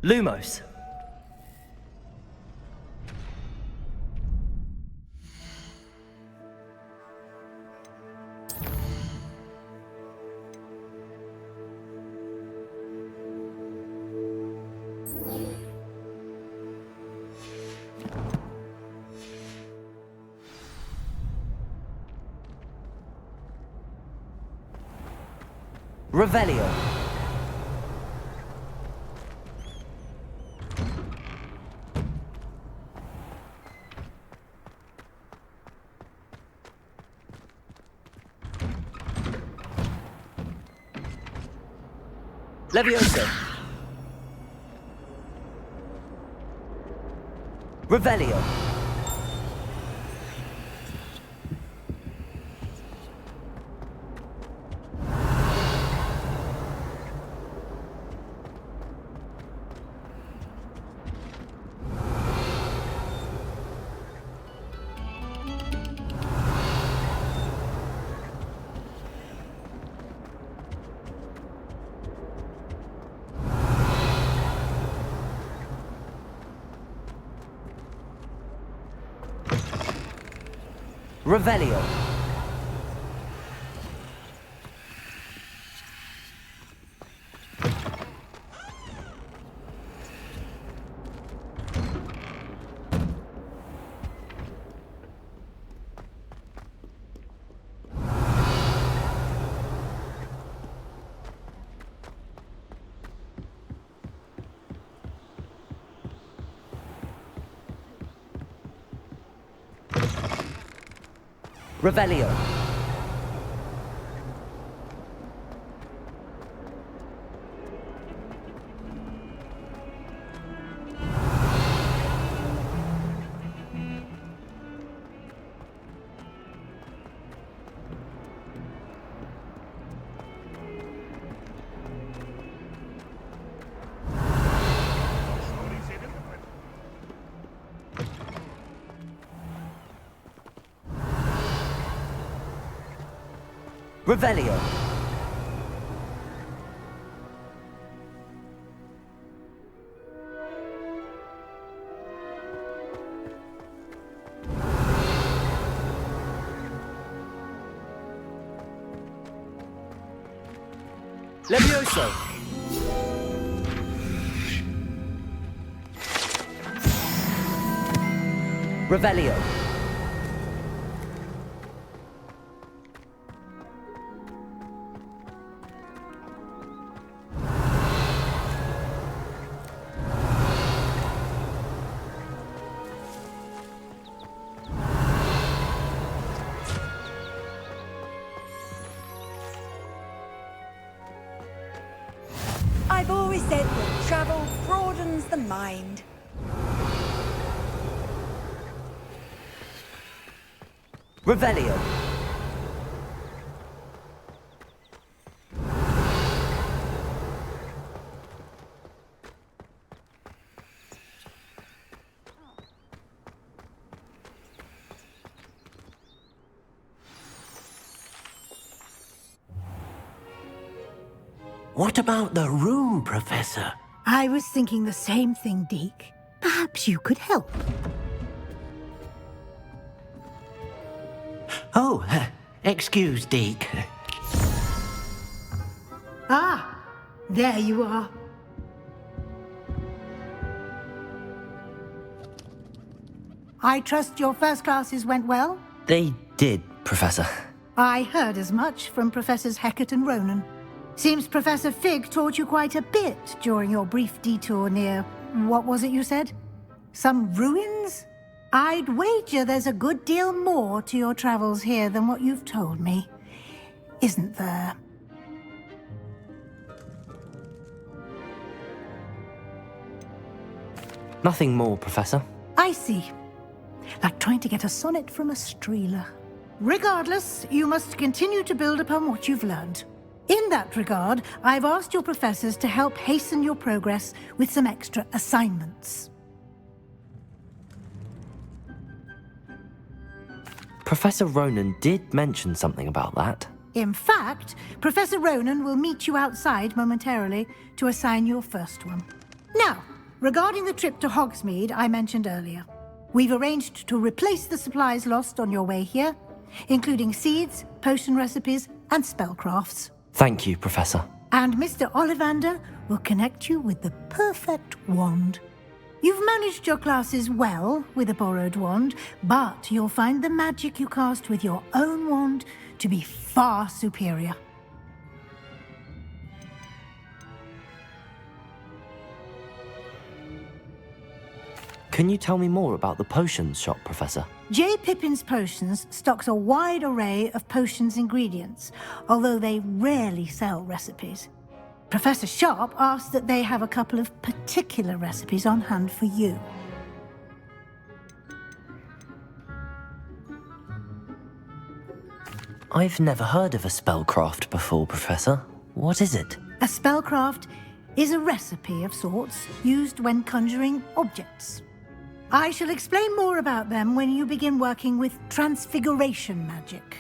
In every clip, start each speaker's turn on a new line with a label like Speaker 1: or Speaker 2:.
Speaker 1: Lumos. Revelio. Levioso. Revelio. Revelio. Revelio. Revelio. Levioso. Revelio.
Speaker 2: I've always said that travel broadens the mind.
Speaker 1: Revelio.
Speaker 3: What about the room, Professor?
Speaker 4: I was thinking the same thing, Deke. Perhaps you could help.
Speaker 3: Oh, excuse, Deke.
Speaker 4: Ah, there you are. I trust your first classes went well?
Speaker 1: They did, Professor.
Speaker 4: I heard as much from Professors Hecat and Ronan. Seems Professor Fig taught you quite a bit during your brief detour near... what was it you said? Some ruins? I'd wager there's a good deal more to your travels here than what you've told me. Isn't there?
Speaker 1: Nothing more, Professor.
Speaker 4: I see. Like trying to get a sonnet from a streeler. Regardless, you must continue to build upon what you've learned. In that regard, I've asked your professors to help hasten your progress with some extra assignments.
Speaker 1: Professor Ronan did mention something about that.
Speaker 4: In fact, Professor Ronan will meet you outside momentarily to assign your first one. Now, regarding the trip to Hogsmeade I mentioned earlier, we've arranged to replace the supplies lost on your way here, including seeds, potion recipes, and spellcrafts.
Speaker 1: Thank you, Professor.
Speaker 4: And Mr. Ollivander will connect you with the perfect wand. You've managed your classes well with a borrowed wand, but you'll find the magic you cast with your own wand to be far superior.
Speaker 1: Can you tell me more about the potions shop, Professor?
Speaker 4: J. Pippin's Potions stocks a wide array of potions ingredients, although they rarely sell recipes. Professor Sharp asked that they have a couple of particular recipes on hand for you.
Speaker 1: I've never heard of a spellcraft before, Professor. What is it?
Speaker 4: A spellcraft is a recipe of sorts used when conjuring objects. I shall explain more about them when you begin working with transfiguration magic.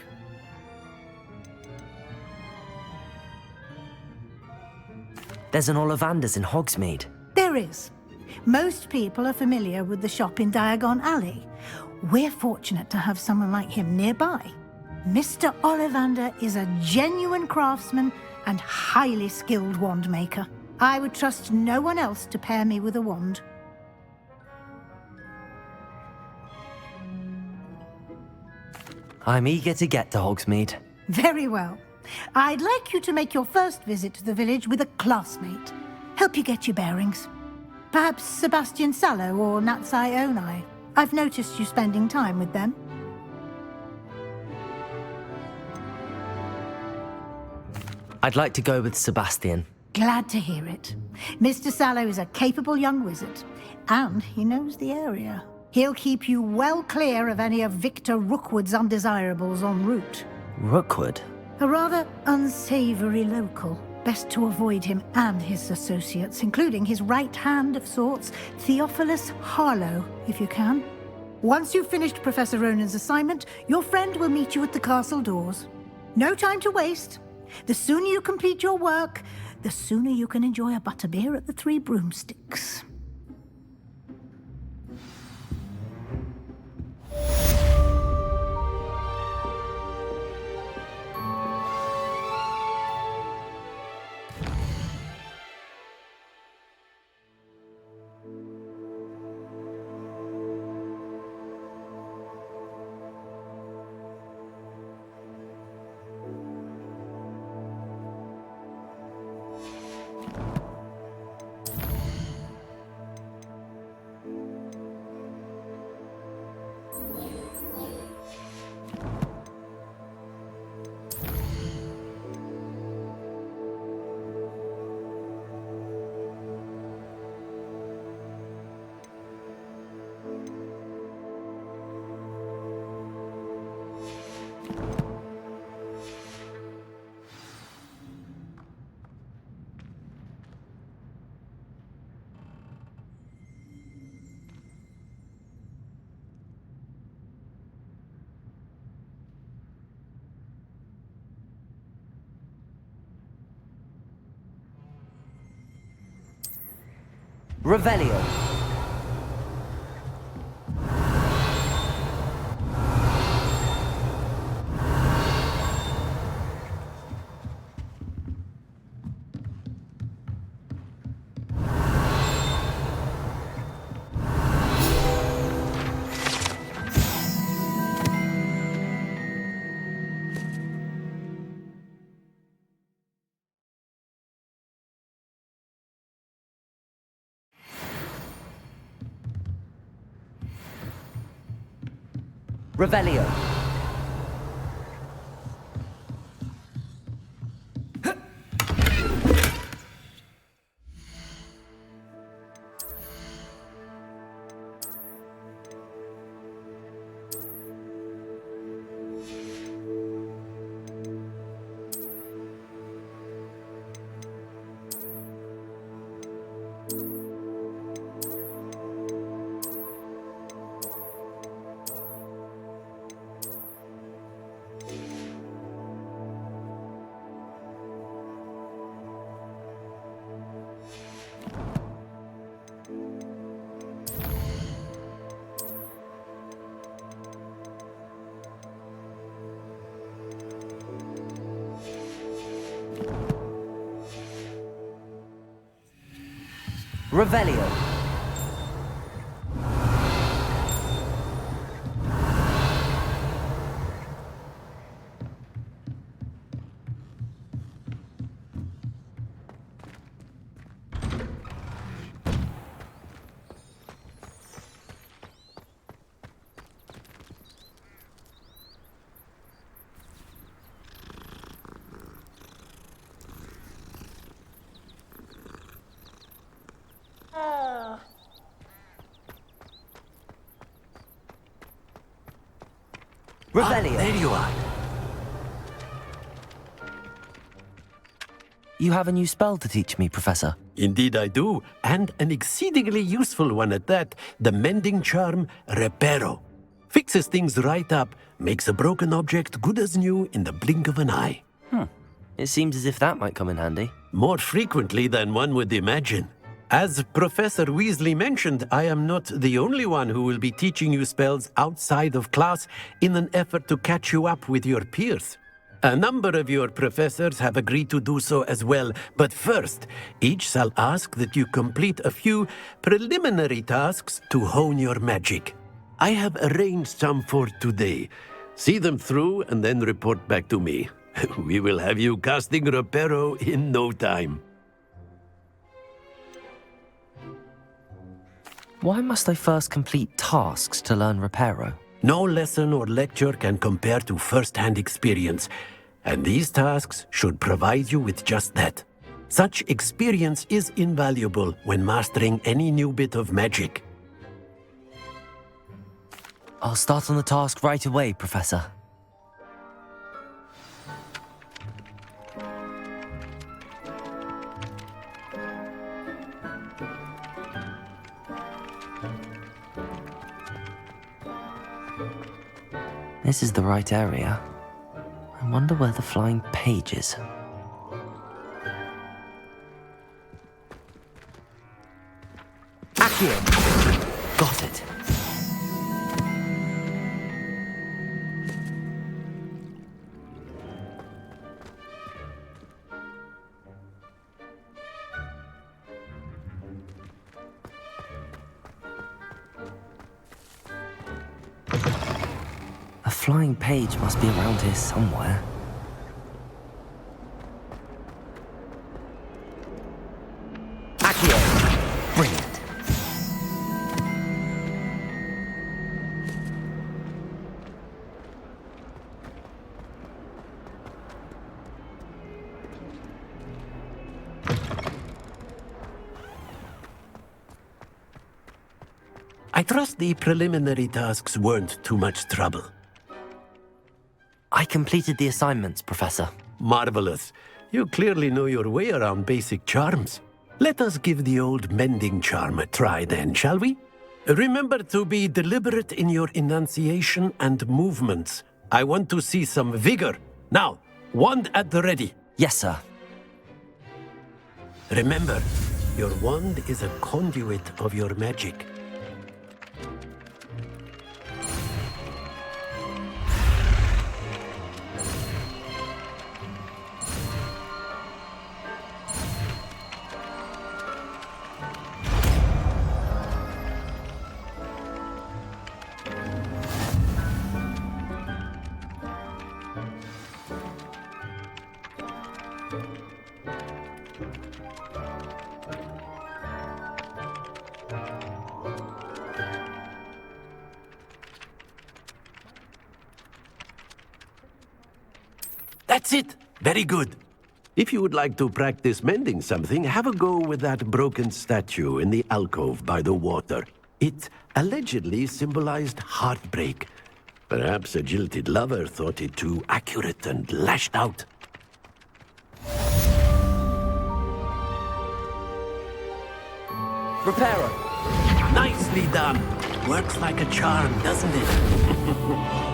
Speaker 1: There's an Ollivander's in Hogsmeade.
Speaker 4: There is. Most people are familiar with the shop in Diagon Alley. We're fortunate to have someone like him nearby. Mr. Ollivander is a genuine craftsman and highly skilled wand maker. I would trust no one else to pair me with a wand.
Speaker 1: I'm eager to get to Hogsmeade.
Speaker 4: Very well. I'd like you to make your first visit to the village with a classmate. Help you get your bearings. Perhaps Sebastian Sallow or Natsai Onai. I've noticed you spending time with them.
Speaker 1: I'd like to go with Sebastian.
Speaker 4: Glad to hear it. Mr. Sallow is a capable young wizard, and he knows the area. He'll keep you well clear of any of Victor Rookwood's undesirables en route.
Speaker 1: Rookwood?
Speaker 4: A rather unsavory local. Best to avoid him and his associates, including his right hand of sorts, Theophilus Harlow, if you can. Once you've finished Professor Ronan's assignment, your friend will meet you at the castle doors. No time to waste. The sooner you complete your work, the sooner you can enjoy a butterbeer at the Three Broomsticks.
Speaker 1: Revelio. Revelio. Revelio. Revelio.
Speaker 3: There you are.
Speaker 1: You have a new spell to teach me, Professor.
Speaker 3: Indeed I do, and an exceedingly useful one at that. The mending charm, Reparo. Fixes things right up, makes a broken object good as new in the blink of an eye.
Speaker 1: It seems as if that might come in handy.
Speaker 3: More frequently than one would imagine. As Professor Weasley mentioned, I am not the only one who will be teaching you spells outside of class in an effort to catch you up with your peers. A number of your professors have agreed to do so as well, but first, each shall ask that you complete a few preliminary tasks to hone your magic. I have arranged some for today. See them through and then report back to me. We will have you casting Reparo in no time.
Speaker 1: Why must I first complete tasks to learn Reparo?
Speaker 3: No lesson or lecture can compare to first-hand experience, and these tasks should provide you with just that. Such experience is invaluable when mastering any new bit of magic.
Speaker 1: I'll start on the task right away, Professor. This is the right area. I wonder where the flying page is. Accio! Got it. A flying page must be around here somewhere. Accio! Brilliant.
Speaker 3: I trust the preliminary tasks weren't too much trouble.
Speaker 1: I completed the assignments, Professor.
Speaker 3: Marvelous. You clearly know your way around basic charms. Let us give the old mending charm a try then, shall we? Remember to be deliberate in your enunciation and movements. I want to see some vigor. Now, wand at the ready.
Speaker 1: Yes, sir.
Speaker 3: Remember, your wand is a conduit of your magic. That's it! Very good. If you would like to practice mending something, have a go with that broken statue in the alcove by the water. It allegedly symbolized heartbreak. Perhaps a jilted lover thought it too accurate and lashed out.
Speaker 1: Reparo!
Speaker 3: Nicely done! Works like a charm, doesn't it?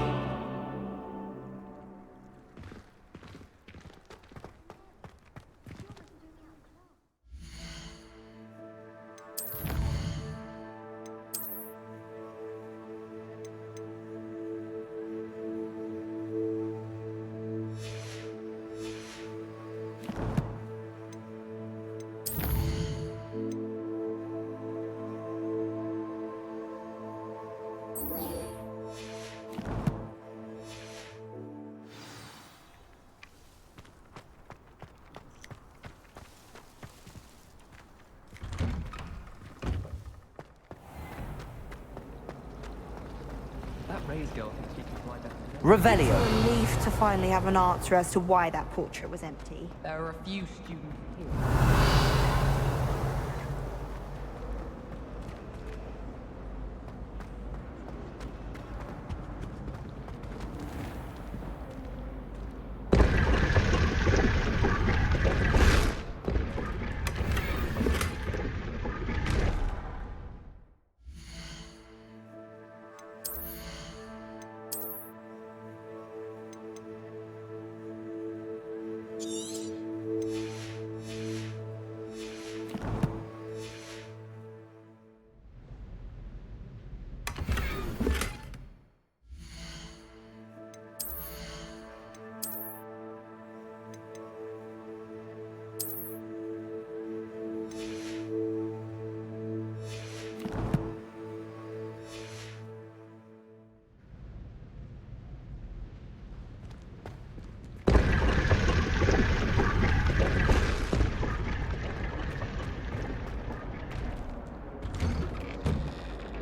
Speaker 1: Revelio.
Speaker 2: Relief to finally have an answer as to why that portrait was empty.
Speaker 5: There are a few students here.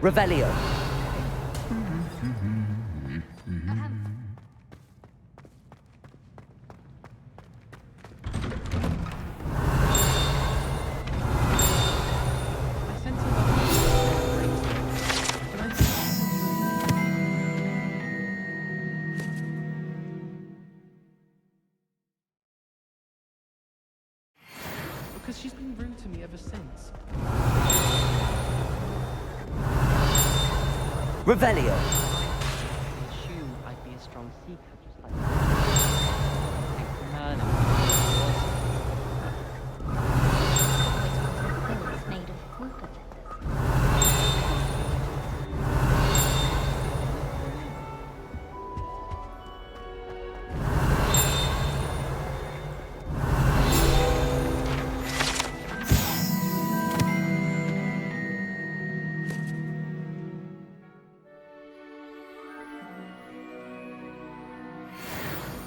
Speaker 1: Revelio.
Speaker 5: Because she's been rude to me ever since.
Speaker 1: Revelio.
Speaker 5: I assumed I'd be a strong seeker, just like Merlin
Speaker 6: Things made of poker feathers.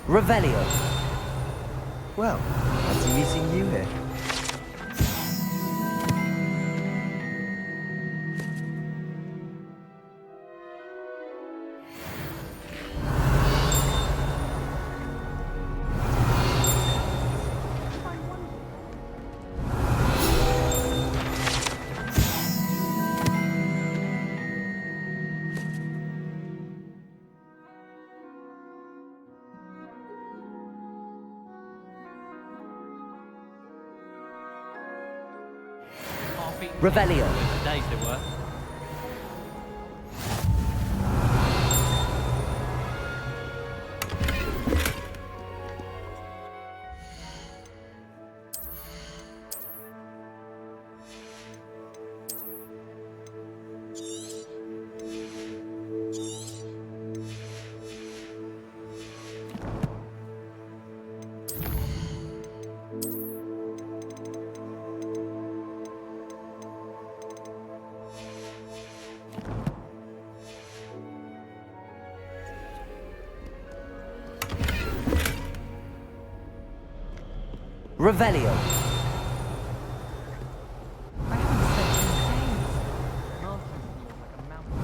Speaker 1: Revelio.
Speaker 7: Well, fancy meeting you here.
Speaker 1: Revelio.
Speaker 5: Days they were.
Speaker 1: Revelio.
Speaker 5: I haven't slept in days. Martin feels like a mountain.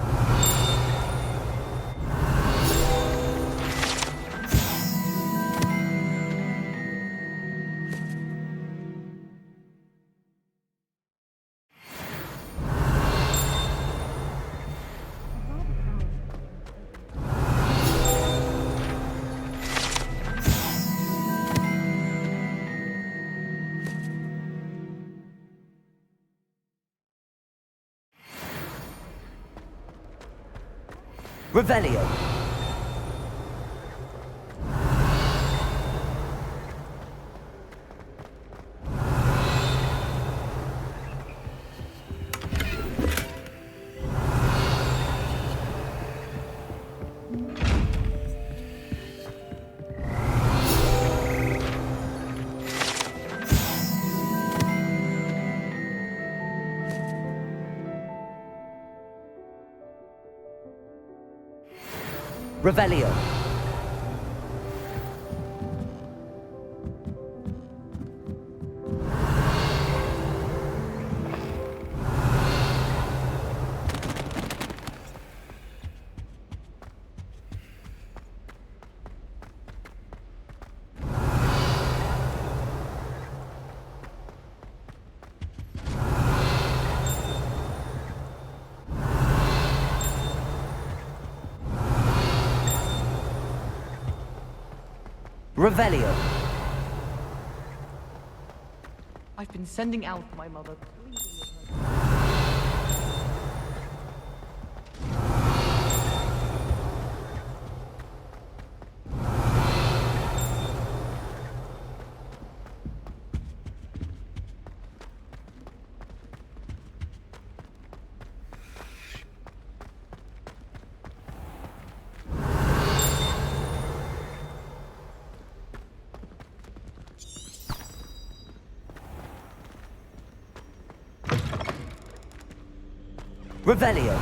Speaker 1: Revelio. Revelio. Revelio.
Speaker 5: I've been sending out my mother.
Speaker 1: Revelio.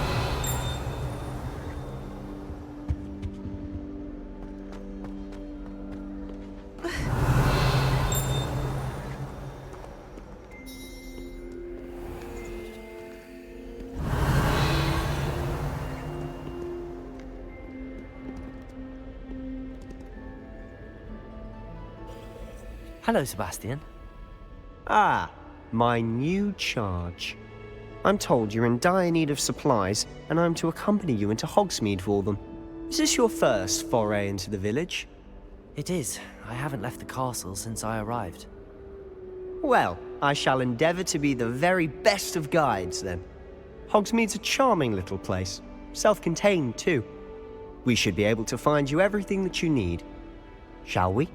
Speaker 1: Hello, Sebastian.
Speaker 7: Ah, my new charge. I'm told you're in dire need of supplies, and I'm to accompany you into Hogsmeade for them. Is this your first foray into the village?
Speaker 1: It is. I haven't left the castle since I arrived.
Speaker 7: Well, I shall endeavour to be the very best of guides, then. Hogsmeade's a charming little place, self-contained too. We should be able to find you everything that you need. Shall we?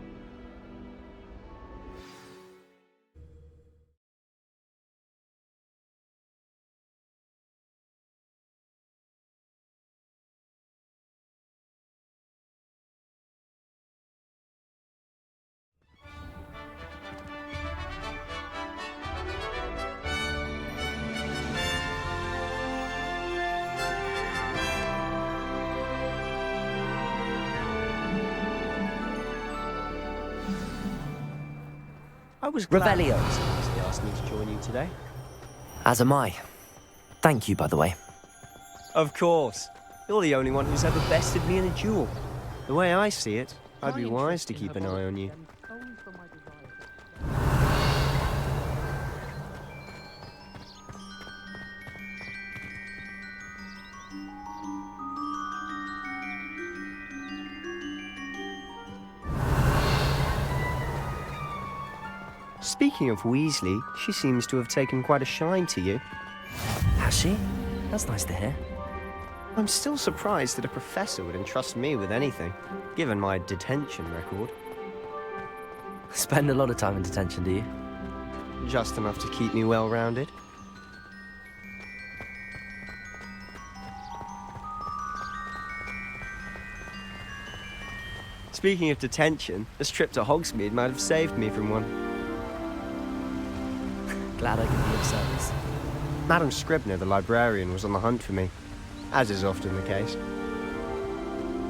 Speaker 7: I was glad
Speaker 1: Revelio.
Speaker 7: they asked me to join you today.
Speaker 1: As am I. Thank you, by the way.
Speaker 7: Of course. You're the only one who's ever bested me in a duel. The way I see it, I'd be wise to keep an eye on you. Speaking of Weasley, she seems to have taken quite a shine to you.
Speaker 1: Has she? That's nice to hear.
Speaker 7: I'm still surprised that a professor would entrust me with anything, given my detention record.
Speaker 1: Spend a lot of time in detention, do you?
Speaker 7: Just enough to keep me well-rounded. Speaking of detention, this trip to Hogsmeade might have saved me from one.
Speaker 1: Glad I could be of service.
Speaker 7: Madam Scribner, the librarian, was on the hunt for me, as is often the case.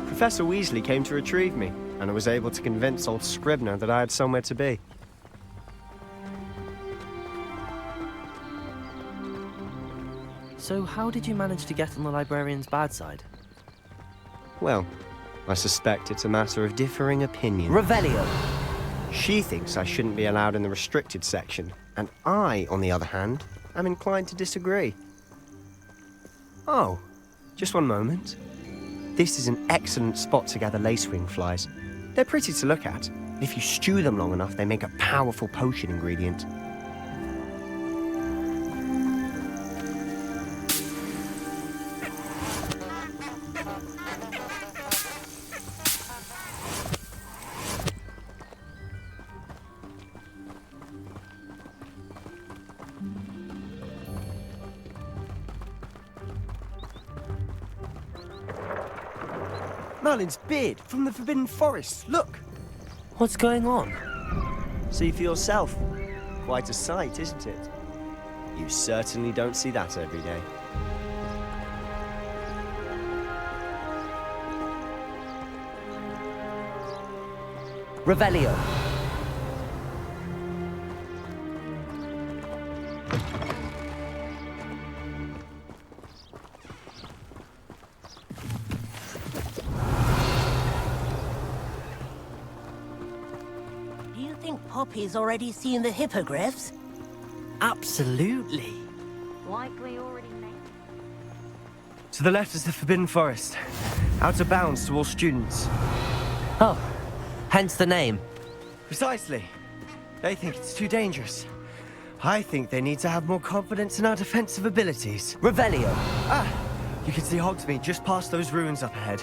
Speaker 7: Professor Weasley came to retrieve me, and I was able to convince old Scribner that I had somewhere to be.
Speaker 1: So how did you manage to get on the librarian's bad side?
Speaker 7: Well, I suspect it's a matter of differing opinion.
Speaker 1: Revelio.
Speaker 7: She thinks I shouldn't be allowed in the restricted section, and I, on the other hand, am inclined to disagree. Oh, just one moment. This is an excellent spot to gather lacewing flies. They're pretty to look at. If you stew them long enough, they make a powerful potion ingredient. Merlin's beard from the Forbidden Forest. Look!
Speaker 1: What's going on?
Speaker 7: See for yourself. Quite a sight, isn't it? You certainly don't see that every day.
Speaker 1: Revelio.
Speaker 2: Do you think Poppy's already seen the hippogriffs?
Speaker 1: Absolutely.
Speaker 6: Likely already made.
Speaker 7: To the left is the Forbidden Forest. Out of bounds to all students.
Speaker 1: Oh, Hence the name.
Speaker 7: Precisely. They think it's too dangerous. I think they need to have more confidence in our defensive abilities.
Speaker 1: Revelio.
Speaker 7: Ah, you can see Hogsmeade just past those ruins up ahead.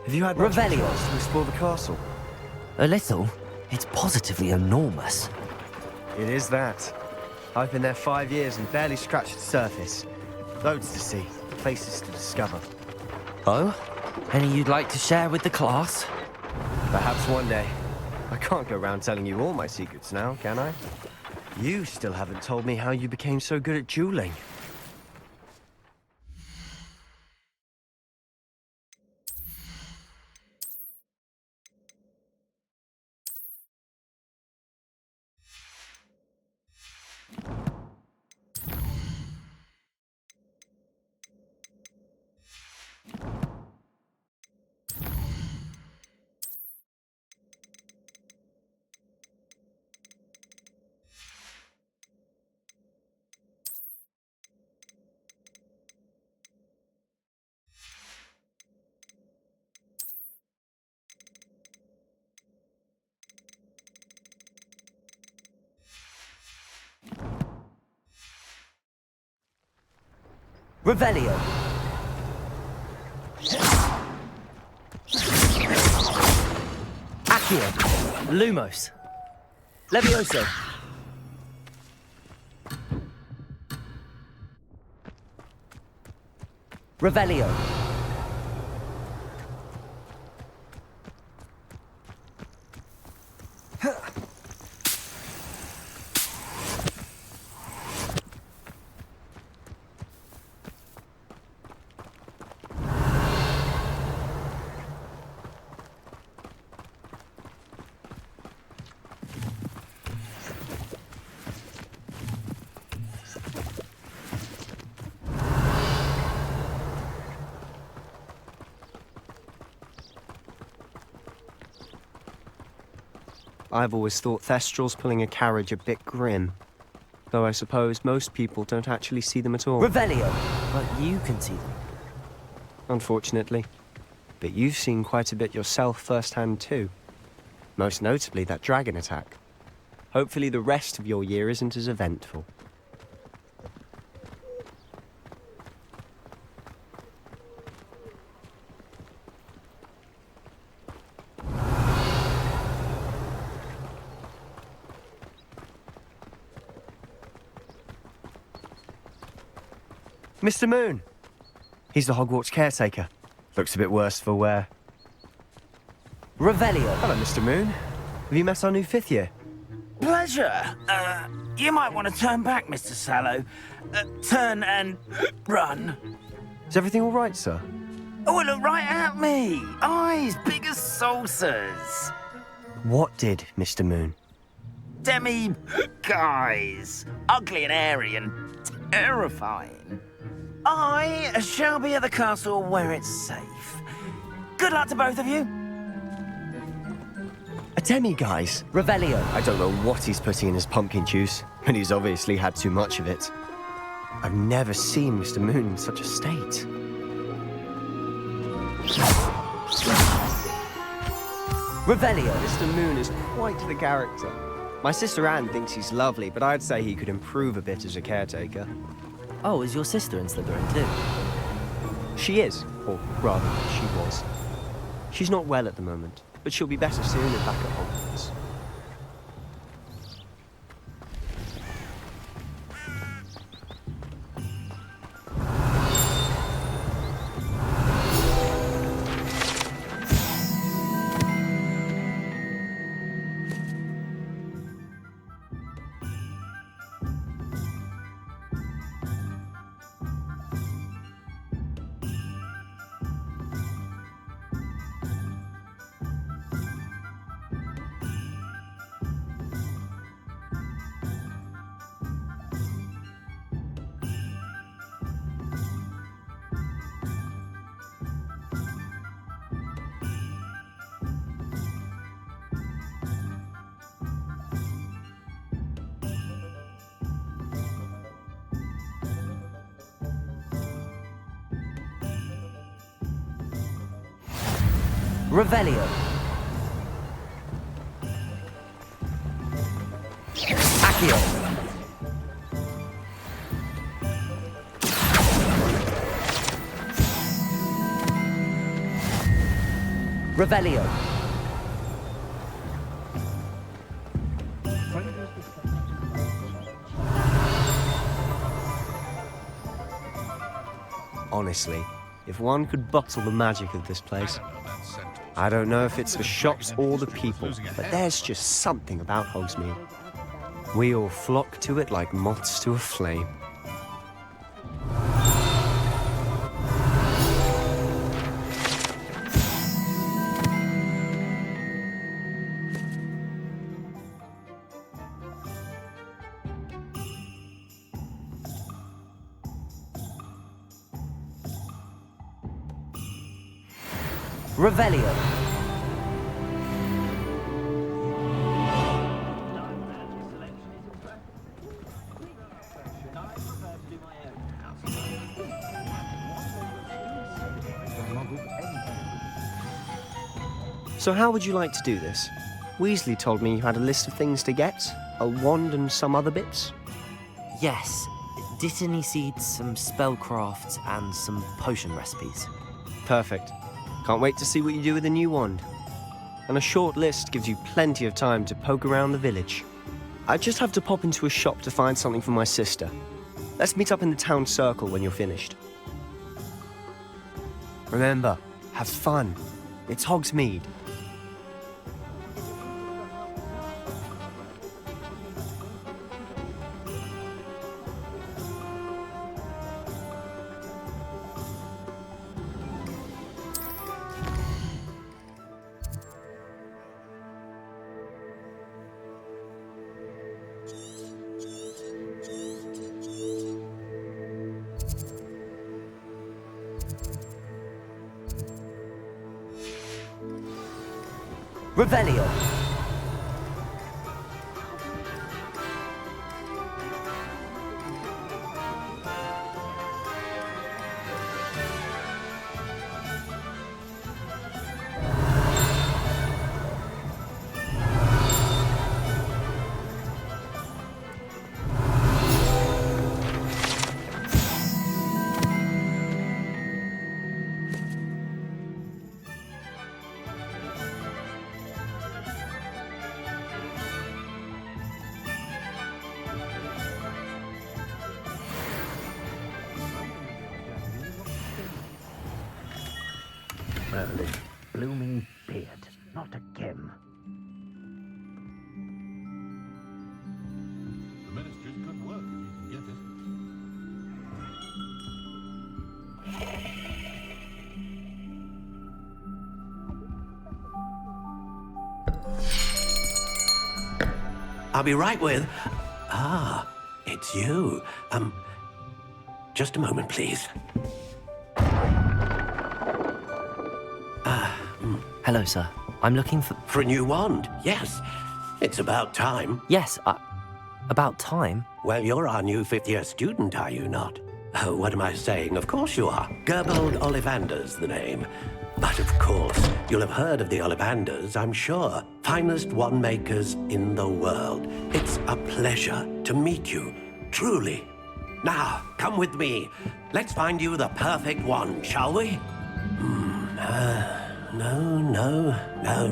Speaker 7: Have you had much
Speaker 1: Revelio.
Speaker 7: chance to explore the castle?
Speaker 1: A little. It's positively enormous.
Speaker 7: It is that. I've been there 5 years and barely scratched the surface. Loads to see, places to discover.
Speaker 1: Oh? Any you'd like to share with the class?
Speaker 7: Perhaps one day. I can't go around telling you all my secrets now, can I? You still haven't told me how you became so good at dueling.
Speaker 1: Revelio. Accio. Lumos. Levioso. Revelio.
Speaker 7: I've always thought Thestrals pulling a carriage a bit grim. Though I suppose most people don't actually see them at all.
Speaker 1: Revelio. But you can see them.
Speaker 7: Unfortunately. But you've seen quite a bit yourself firsthand too. Most notably that dragon attack. Hopefully the rest of your year isn't as eventful. Mr. Moon! He's the Hogwarts caretaker. Looks a bit worse for wear.
Speaker 1: Revelio.
Speaker 7: Hello, Mr. Moon. Have you met our new 5th year?
Speaker 8: Pleasure. You might want to turn back, Mr. Sallow. Turn and run.
Speaker 7: Is everything all right, sir?
Speaker 8: Oh, look right at me. Eyes big as saucers.
Speaker 7: What did, Mr. Moon?
Speaker 8: Guys. Ugly and airy and terrifying. I shall be at the castle where it's safe. Good luck to both of you.
Speaker 7: A demi-guise?
Speaker 1: Revelio.
Speaker 7: I don't know what he's putting in his pumpkin juice, but he's obviously had too much of it. I've never seen Mr. Moon in such a state.
Speaker 1: Revelio.
Speaker 7: Mr. Moon is quite the character. My sister Anne thinks he's lovely, but I'd say he could improve a bit as a caretaker.
Speaker 1: Oh, is your sister in Slytherin too?
Speaker 7: She is, or rather, she was. She's not well at the moment, but she'll be better soon and back at Hogwarts.
Speaker 1: Revelio. Accio. Revelio.
Speaker 7: Honestly, if one could bottle the magic of this place. I don't know if it's the shops or the people, but there's just something about Hogsmeade. We all flock to it like moths to a flame.
Speaker 1: Revelio.
Speaker 7: So how would you like to do this? Weasley told me you had a list of things to get, a wand and some other bits.
Speaker 1: Yes. Dittany seeds, some spellcrafts, and some potion recipes.
Speaker 7: Perfect. Can't wait to see what you do with the new wand. And a short list gives you plenty of time to poke around the village. I just have to pop into a shop to find something for my sister. Let's meet up in the town circle when you're finished. Remember, have fun. It's Hogsmeade.
Speaker 1: Revelio.
Speaker 8: Merlin, blooming beard, not again.
Speaker 9: The ministry's good work if you can get it.
Speaker 3: I'll be right with... Ah, it's you. Just a moment, please.
Speaker 1: Hello, sir. I'm looking for...
Speaker 3: For a new wand, yes. It's about time.
Speaker 1: Yes, about time.
Speaker 3: Well, you're our new fifth-year student, are you not? Oh, what am I saying? Of course you are. Gerbold Ollivander's the name. But of course, you'll have heard of the Ollivanders, I'm sure. Finest wand makers in the world. It's a pleasure to meet you, truly. Now, come with me. Let's find you the perfect wand, shall we? No,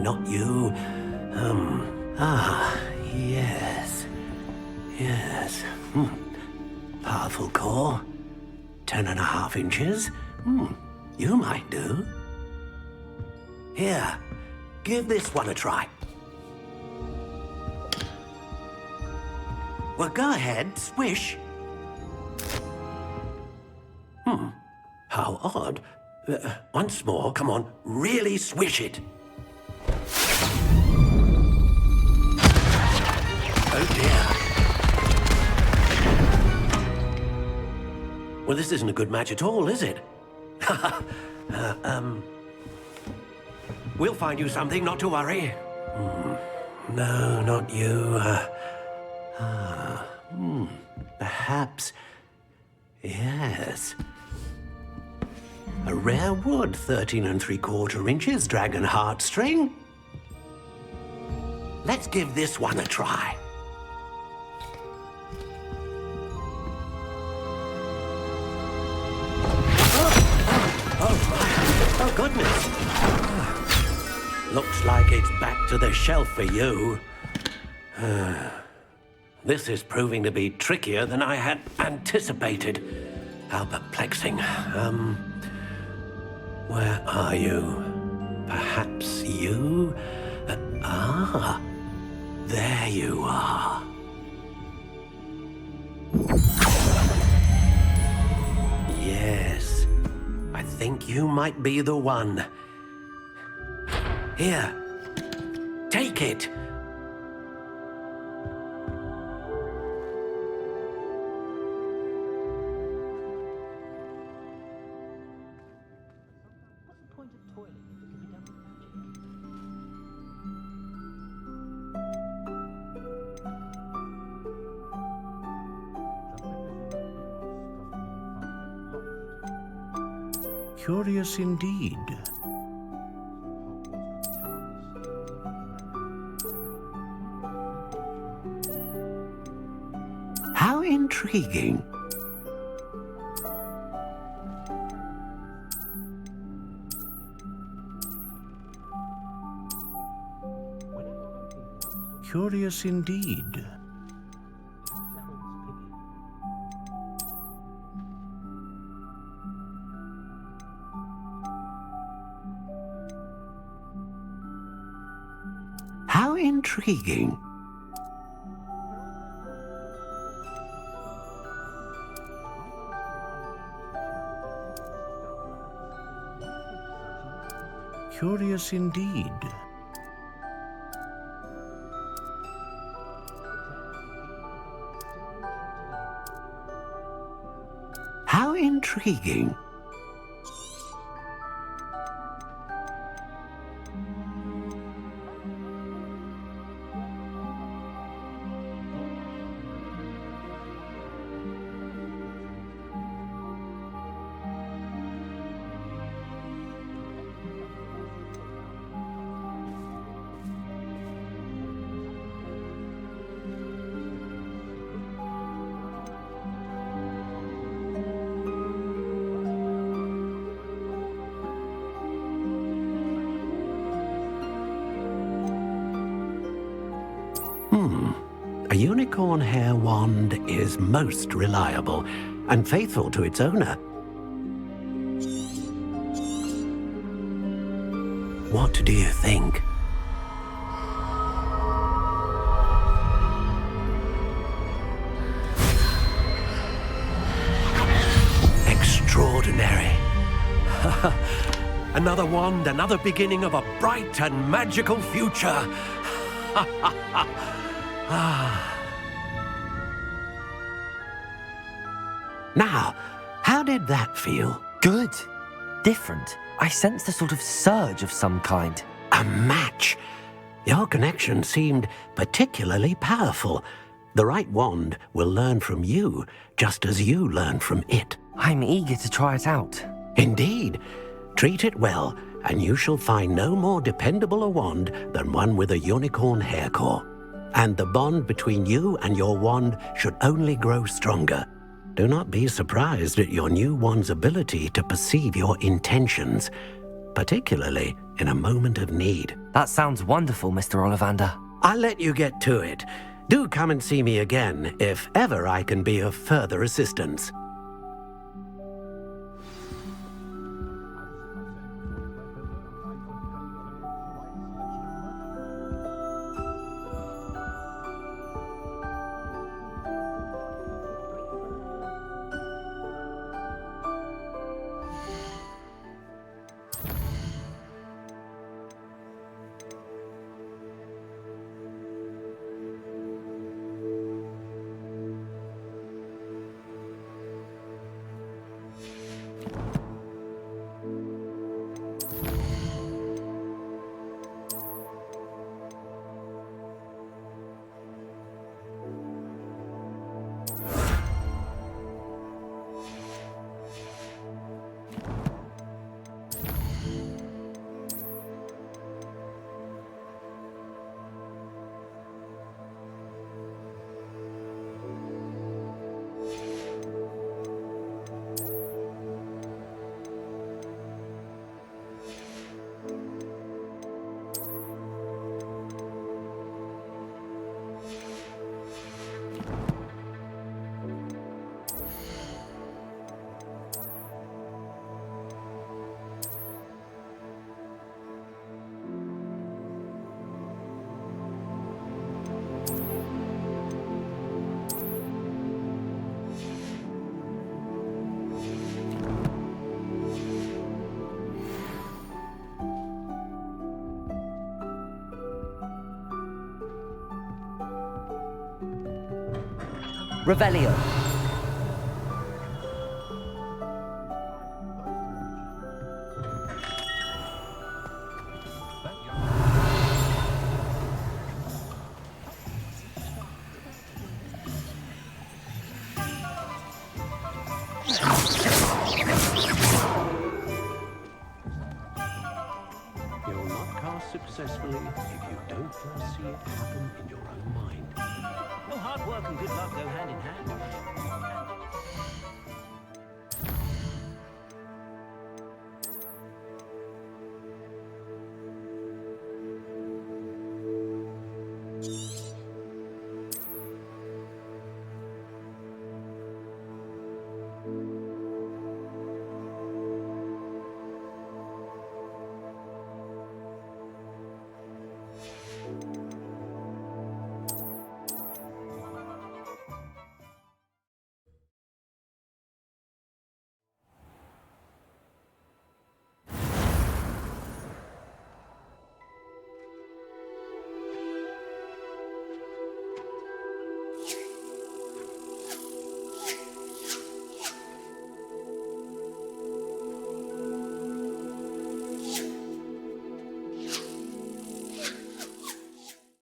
Speaker 3: not you. Yes. Powerful core. 10.5 inches. You might do. Here, give this one a try. Well, go ahead, swish. How odd. Once more, come on, really swish it. Oh dear. Well, this isn't a good match at all, is it? We'll find you something, not to worry. No, not you. Perhaps. Yes. A rare wood, 13 3/4 inches, dragon heartstring. Let's give this one a try. Oh, goodness. Looks like it's back to the shelf for you. This is proving to be trickier than I had anticipated. How perplexing. Where are you? Perhaps you? There you are. Yes, I think you might be the one. Here, take it.
Speaker 10: Curious indeed.
Speaker 3: How intriguing.
Speaker 10: Curious indeed.
Speaker 3: How intriguing.
Speaker 10: Curious indeed.
Speaker 3: How intriguing. A unicorn hair wand is most reliable and faithful to its owner. What do you think? Extraordinary. Another wand, another beginning of a bright and magical future. Now, how did that feel?
Speaker 1: Good. Different. I sensed a sort of surge of some kind.
Speaker 3: A match. Your connection seemed particularly powerful. The right wand will learn from you, just as you learn from it.
Speaker 1: I'm eager to try it out.
Speaker 3: Indeed. Treat it well, and you shall find no more dependable a wand than one with a unicorn hair core. And the bond between you and your wand should only grow stronger. Do not be surprised at your new wand's ability to perceive your intentions, particularly in a moment of need.
Speaker 1: That sounds wonderful, Mr. Ollivander.
Speaker 3: I'll let you get to it. Do come and see me again if ever I can be of further assistance.
Speaker 1: Revelio.
Speaker 10: You'll not cast successfully if you don't first see it happen in your own mind.
Speaker 8: Well, hard work and good luck go hand in hand.